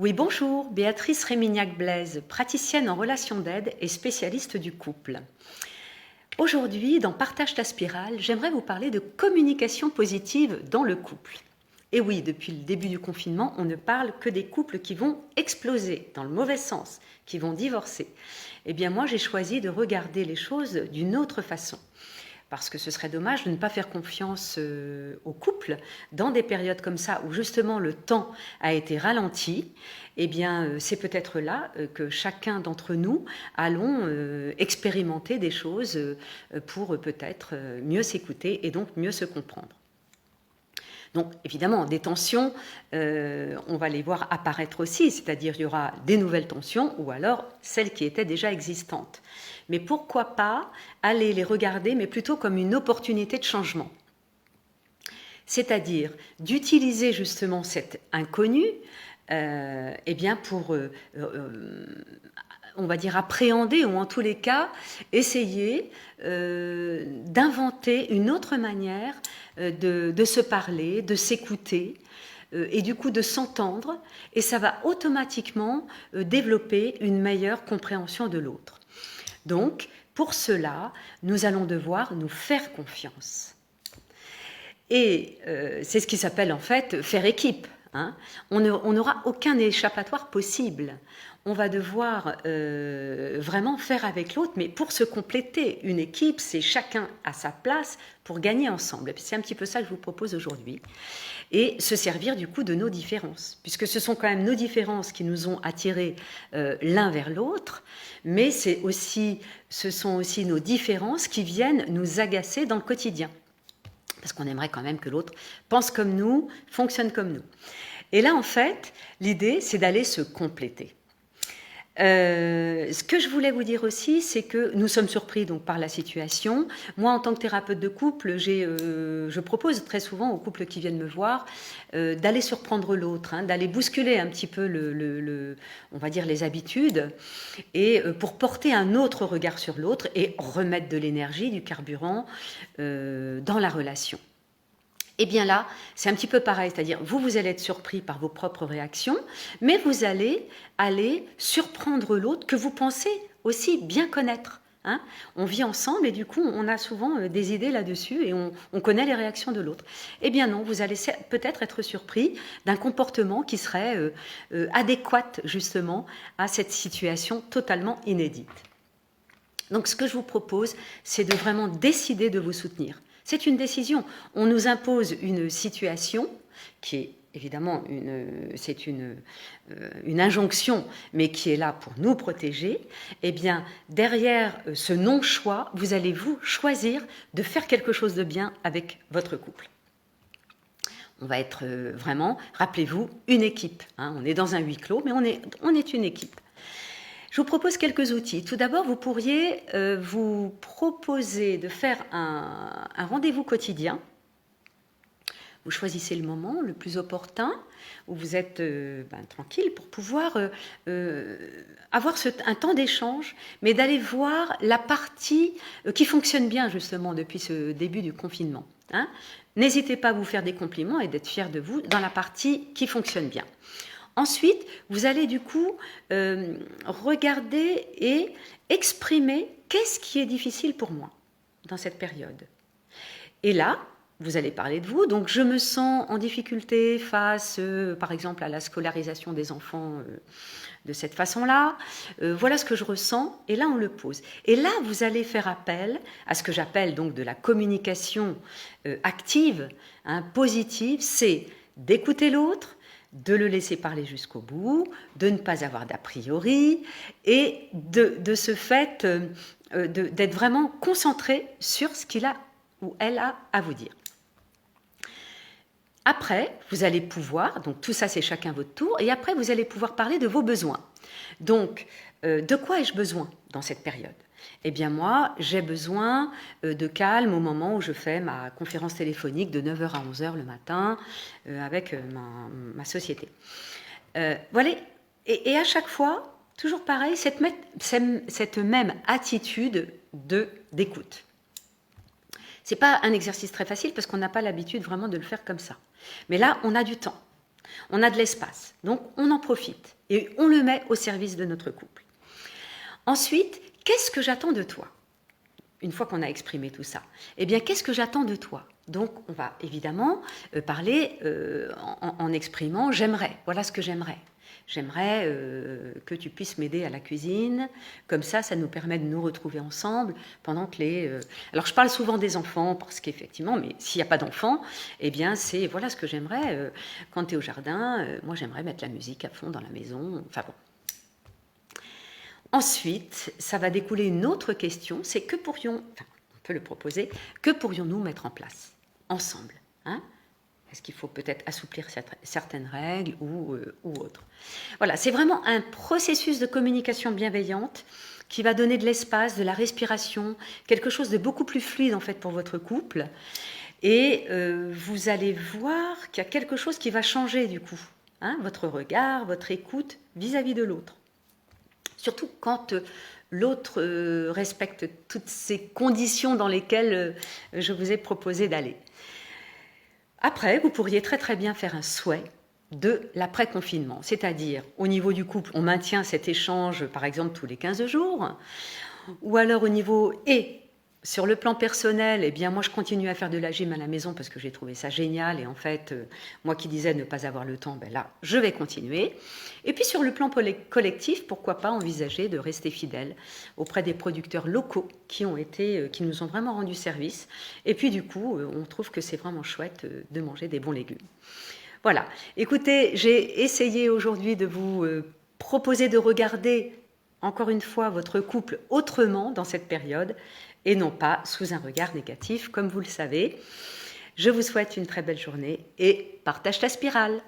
Oui, bonjour, Béatrice Rémignac-Blaise, praticienne en relations d'aide et spécialiste du couple. Aujourd'hui, dans Partage ta spirale, j'aimerais vous parler de communication positive dans le couple. Et oui, depuis le début du confinement, on ne parle que des couples qui vont exploser, dans le mauvais sens, qui vont divorcer. Eh bien moi, j'ai choisi de regarder les choses d'une autre façon. Parce que ce serait dommage de ne pas faire confiance au couple dans des périodes comme ça où justement le temps a été ralenti. Eh bien, c'est peut-être là que chacun d'entre nous allons expérimenter des choses pour peut-être mieux s'écouter et donc mieux se comprendre. Donc évidemment, des tensions, on va les voir apparaître aussi, c'est-à-dire il y aura des nouvelles tensions ou alors celles qui étaient déjà existantes. Mais pourquoi pas aller les regarder, mais plutôt comme une opportunité de changement. C'est-à-dire d'utiliser justement cet inconnu eh bien pour, on va dire, appréhender ou en tous les cas essayer d'inventer une autre manière de se parler, de s'écouter et du coup de s'entendre, et ça va automatiquement développer une meilleure compréhension de l'autre. Donc, pour cela, nous allons devoir nous faire confiance. Et c'est ce qui s'appelle en fait faire équipe. Hein. On n'aura aucun échappatoire possible. On va devoir vraiment faire avec l'autre, mais pour se compléter. Une équipe, c'est chacun à sa place pour gagner ensemble. C'est un petit peu ça que je vous propose aujourd'hui. Et se servir du coup de nos différences, puisque ce sont quand même nos différences qui nous ont attirés l'un vers l'autre, mais ce sont aussi nos différences qui viennent nous agacer dans le quotidien. Parce qu'on aimerait quand même que l'autre pense comme nous, fonctionne comme nous. Et là, en fait, l'idée, c'est d'aller se compléter. Ce que je voulais vous dire aussi, c'est que nous sommes surpris donc par la situation. Moi, en tant que thérapeute de couple, je propose très souvent aux couples qui viennent me voir d'aller surprendre l'autre, hein, d'aller bousculer un petit peu on va dire les habitudes, et pour porter un autre regard sur l'autre et remettre de l'énergie, du carburant dans la relation. Et bien là, c'est un petit peu pareil, c'est-à-dire vous allez être surpris par vos propres réactions, mais vous allez aller surprendre l'autre que vous pensez aussi bien connaître. Hein. On vit ensemble et du coup, on a souvent des idées là-dessus et on connaît les réactions de l'autre. Eh bien non, vous allez peut-être être surpris d'un comportement qui serait adéquat justement à cette situation totalement inédite. Donc ce que je vous propose, c'est de vraiment décider de vous soutenir. C'est une décision. On nous impose une situation qui est évidemment une injonction, mais qui est là pour nous protéger. Eh bien, derrière ce non-choix, vous allez vous choisir de faire quelque chose de bien avec votre couple. On va être vraiment, rappelez-vous, une équipe. Hein. On est dans un huis clos, mais on est une équipe. Je vous propose quelques outils. Tout d'abord, vous pourriez vous proposer de faire un rendez-vous quotidien. Vous choisissez le moment le plus opportun où vous êtes tranquille pour pouvoir avoir un temps d'échange, mais d'aller voir la partie qui fonctionne bien justement depuis ce début du confinement. Hein. N'hésitez pas à vous faire des compliments et d'être fiers de vous dans la partie qui fonctionne bien. Ensuite, vous allez du coup regarder et exprimer qu'est-ce qui est difficile pour moi dans cette période. Et là, vous allez parler de vous. Donc, je me sens en difficulté face, par exemple, à la scolarisation des enfants de cette façon-là. Voilà ce que je ressens. Et là, on le pose. Et là, vous allez faire appel à ce que j'appelle donc de la communication active, hein, positive. C'est d'écouter l'autre, de le laisser parler jusqu'au bout, de ne pas avoir d'a priori et de ce fait d'être vraiment concentré sur ce qu'il a ou elle a à vous dire. Après, vous allez pouvoir, donc tout ça c'est chacun votre tour, et après vous allez pouvoir parler de vos besoins. Donc, de quoi ai-je besoin dans cette période ? Eh bien moi, j'ai besoin de calme au moment où je fais ma conférence téléphonique de 9h à 11h le matin avec ma société. Voilà. Et à chaque fois, toujours pareil, cette même attitude d'écoute. C'est pas un exercice très facile parce qu'on n'a pas l'habitude vraiment de le faire comme ça. Mais là, on a du temps. On a de l'espace, donc on en profite et on le met au service de notre couple. Ensuite, qu'est-ce que j'attends de toi ? Une fois qu'on a exprimé tout ça, eh bien, qu'est-ce que j'attends de toi ? Donc, on va évidemment parler en exprimant « j'aimerais ». Voilà ce que j'aimerais. J'aimerais que tu puisses m'aider à la cuisine. Comme ça nous permet de nous retrouver ensemble pendant que les... Alors, je parle souvent des enfants parce qu'effectivement, mais s'il n'y a pas d'enfants, eh bien, c'est voilà ce que j'aimerais. Quand tu es au jardin, moi, j'aimerais mettre la musique à fond dans la maison. Enfin bon. Ensuite, ça va découler une autre question, c'est que pourrions, enfin, on peut le proposer, que pourrions-nous mettre en place ensemble, hein ? Est-ce qu'il faut peut-être assouplir certaines règles ou autres ? Voilà, c'est vraiment un processus de communication bienveillante qui va donner de l'espace, de la respiration, quelque chose de beaucoup plus fluide en fait pour votre couple. Et vous allez voir qu'il y a quelque chose qui va changer du coup, hein, votre regard, votre écoute vis-à-vis de l'autre. Surtout quand l'autre respecte toutes ces conditions dans lesquelles je vous ai proposé d'aller. Après, vous pourriez très très bien faire un souhait de l'après-confinement, c'est-à-dire au niveau du couple, on maintient cet échange par exemple tous les 15 jours, ou alors au niveau sur le plan personnel, eh bien moi je continue à faire de la gym à la maison parce que j'ai trouvé ça génial et en fait, moi qui disais ne pas avoir le temps, ben là je vais continuer. Et puis sur le plan collectif, pourquoi pas envisager de rester fidèle auprès des producteurs locaux qui nous ont vraiment rendu service. Et puis du coup, on trouve que c'est vraiment chouette de manger des bons légumes. Voilà, écoutez, j'ai essayé aujourd'hui de vous proposer de regarder encore une fois votre couple autrement dans cette période et non pas sous un regard négatif, comme vous le savez. Je vous souhaite une très belle journée et partage ta spirale.